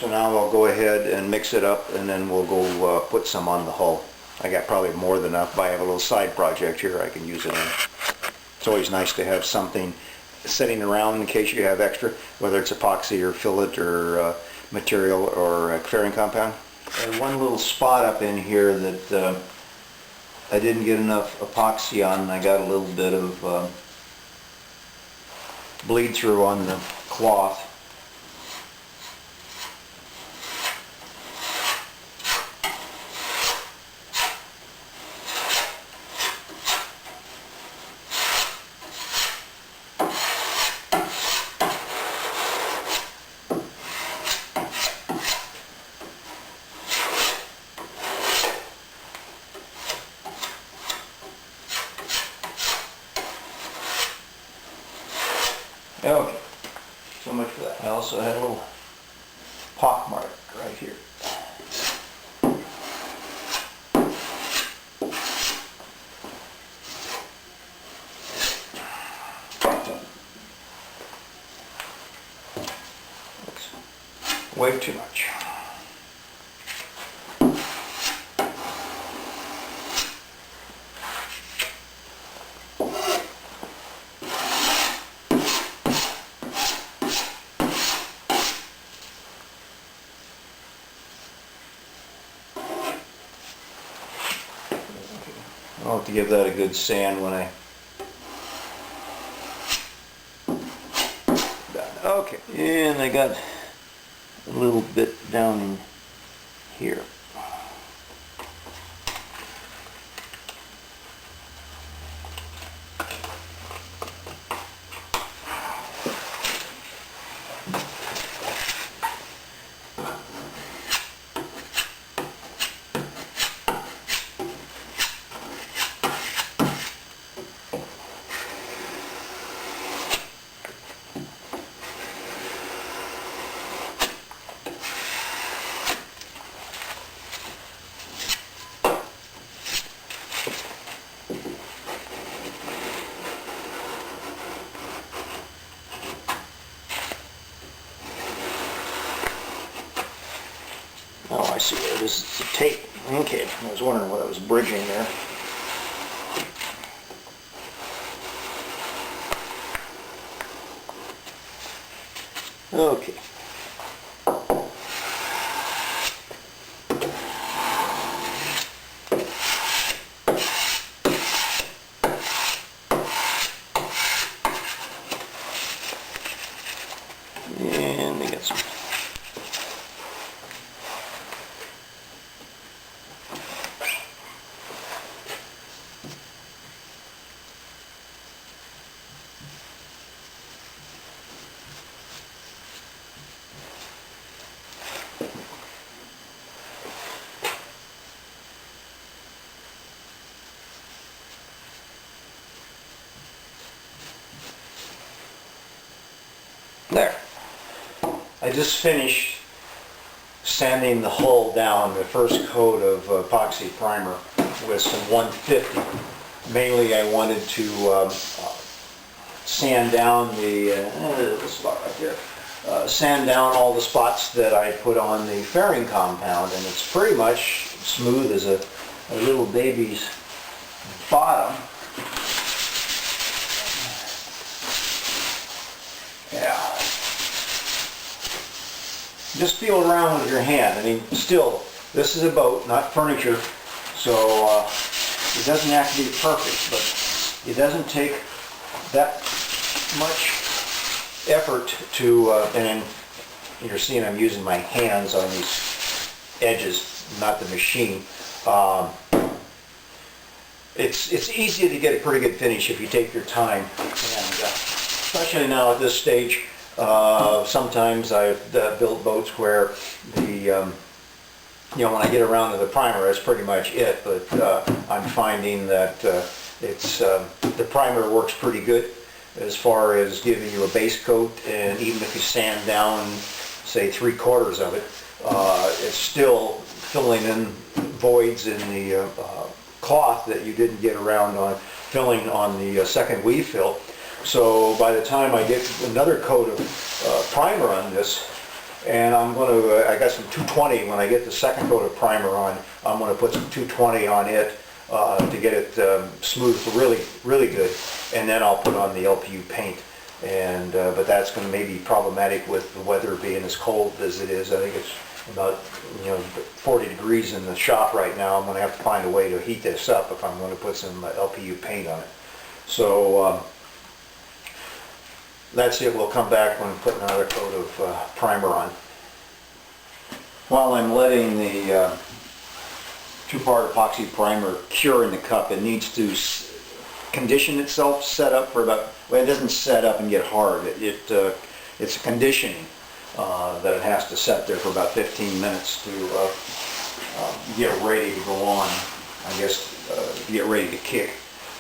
So now I'll go ahead and mix it up, and then we'll go put some on the hull. I got probably more than enough, but I have a little side project here I can use it in. It's always nice to have something sitting around in case you have extra, whether it's epoxy or fillet or material or fairing compound. And one little spot up in here that I didn't get enough epoxy on, and I got a little bit of bleed through on the cloth. Okay, so much for that. I also had a little pock mark right here. Looks way too much. I'll have to give that a good sand when I... Okay, and I got a little bit down in here. Oh, I see. This is the tape. Okay, I was wondering what I was bridging there. Okay. And we got some. There. I just finished sanding the hull down, the first coat of epoxy primer with some 150. Mainly I wanted to sand down the spot right there. Sand down all the spots that I put on the fairing compound, and it's pretty much smooth as a little baby's bottom. Yeah. Just feel around with your hand. I mean, still, this is a boat, not furniture, so it doesn't have to be perfect, but it doesn't take that much effort to, and you're seeing I'm using my hands on these edges, not the machine. It's easy to get a pretty good finish if you take your time, and especially now at this stage. Sometimes I've built boats where the when I get around to the primer, that's pretty much it. But I'm finding that the primer works pretty good as far as giving you a base coat, and even if you sand down, say 3/4 of it, it's still filling in voids in the cloth that you didn't get around on filling on the second weave fill. So by the time I get another coat of primer on this, And I'm going to, I got some 220, when I get the second coat of primer on, I'm going to put some 220 on it to get it smoothed really good. And then I'll put on the LPU paint. And but that's going to maybe be problematic with the weather being as cold as it is. I think it's about 40 degrees in the shop right now. I'm going to have to find a way to heat this up if I'm going to put some LPU paint on it. So that's it. We'll come back when putting another coat of primer on. While I'm letting the two-part epoxy primer cure in the cup, it needs to condition itself, set up for about, well, it doesn't set up and get hard. It's a conditioning that it has to set there for about 15 minutes to get ready to go on, I guess, get ready to kick.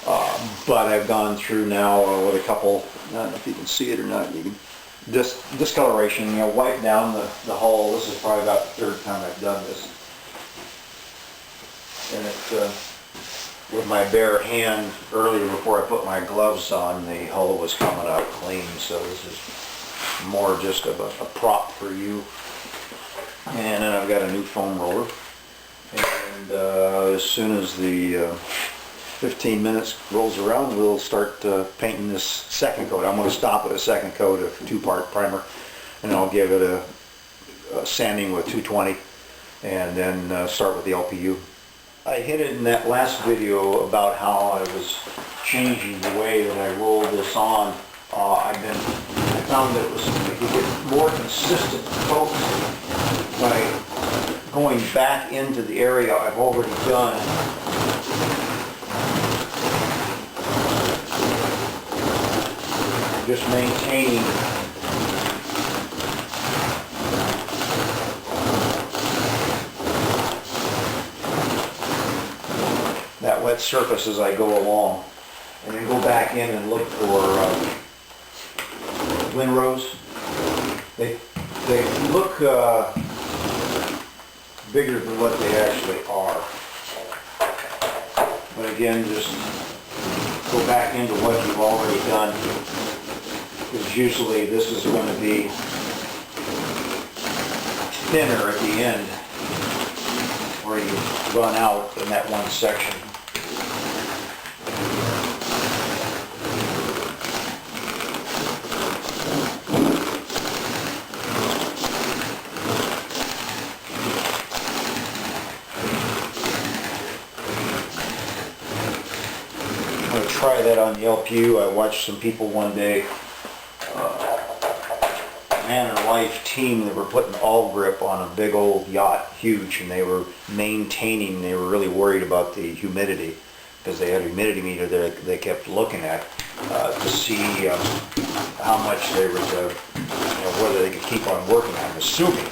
But I've gone through now with a couple, I don't know if you can see it or not, you can, discoloration, wipe down the hull. This is probably about the third time I've done this. And it, with my bare hand earlier before I put my gloves on, the hull was coming out clean, so this is more just of a prop for you. And then I've got a new foam roller, and as soon as the 15 minutes rolls around, we'll start painting this second coat. I'm going to stop at a second coat of two-part primer, and I'll give it a sanding with 220, and then start with the LPU. I hinted in that last video about how I was changing the way that I rolled this on. I found that it was, you could get more consistent coats by going back into the area I've already done. Just maintaining that wet surface as I go along, and then go back in and look for windrows. They look bigger than what they actually are. But again, just go back into what you've already done, because usually this is going to be thinner at the end, where you run out in that one section. I'm going to try that on the LPU. I watched some people one day, man and wife team, that were putting all grip on a big old yacht, huge, and they were maintaining, they were really worried about the humidity, because they had a humidity meter there they kept looking at to see how much they were, whether they could keep on working. I'm assuming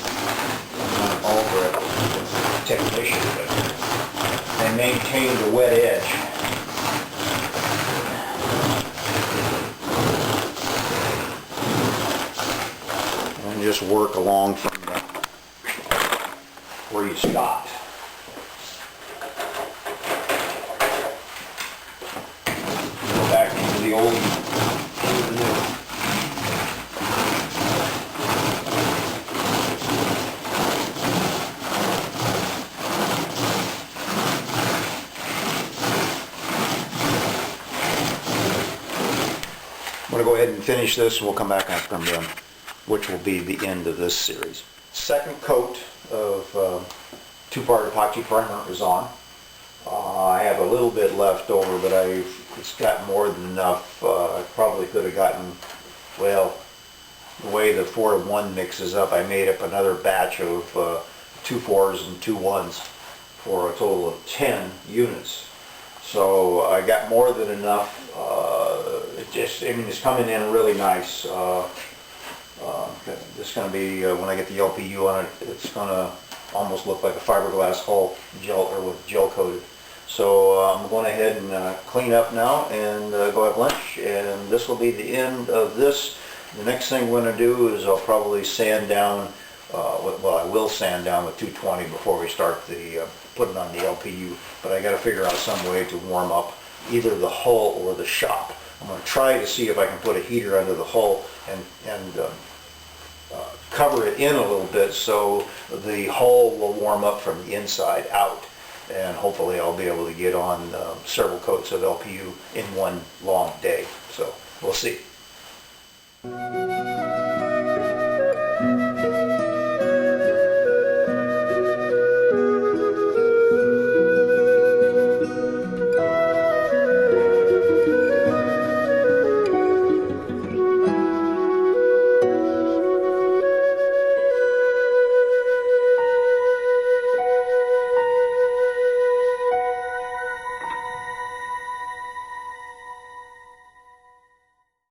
I'm not all grip technician, but they maintained a wet edge. And just work along from where you stopped. Go back into the old, into the new. I'm going to go ahead and finish this, and we'll come back after I'm done, which will be the end of this series. Second coat of two-part epoxy primer is on. I have a little bit left over, but it's got more than enough. I probably could have gotten, well, the way the 4-to-1 mixes up, I made up another batch of 2 4s and 2 1s for a total of 10 units. So I got more than enough. It's coming in really nice. It's going to be, when I get the LPU on it, it's going to almost look like a fiberglass hull, with gel coated. So I'm going ahead and clean up now and go have lunch, and this will be the end of this. The next thing we're going to do is I'll probably sand down, I will sand down with 220 before we start the putting on the LPU, but I got to figure out some way to warm up either the hull or the shop. I'm going to try to see if I can put a heater under the hull and cover it in a little bit so the hull will warm up from the inside out. And hopefully I'll be able to get on several coats of LPU in one long day. So we'll see.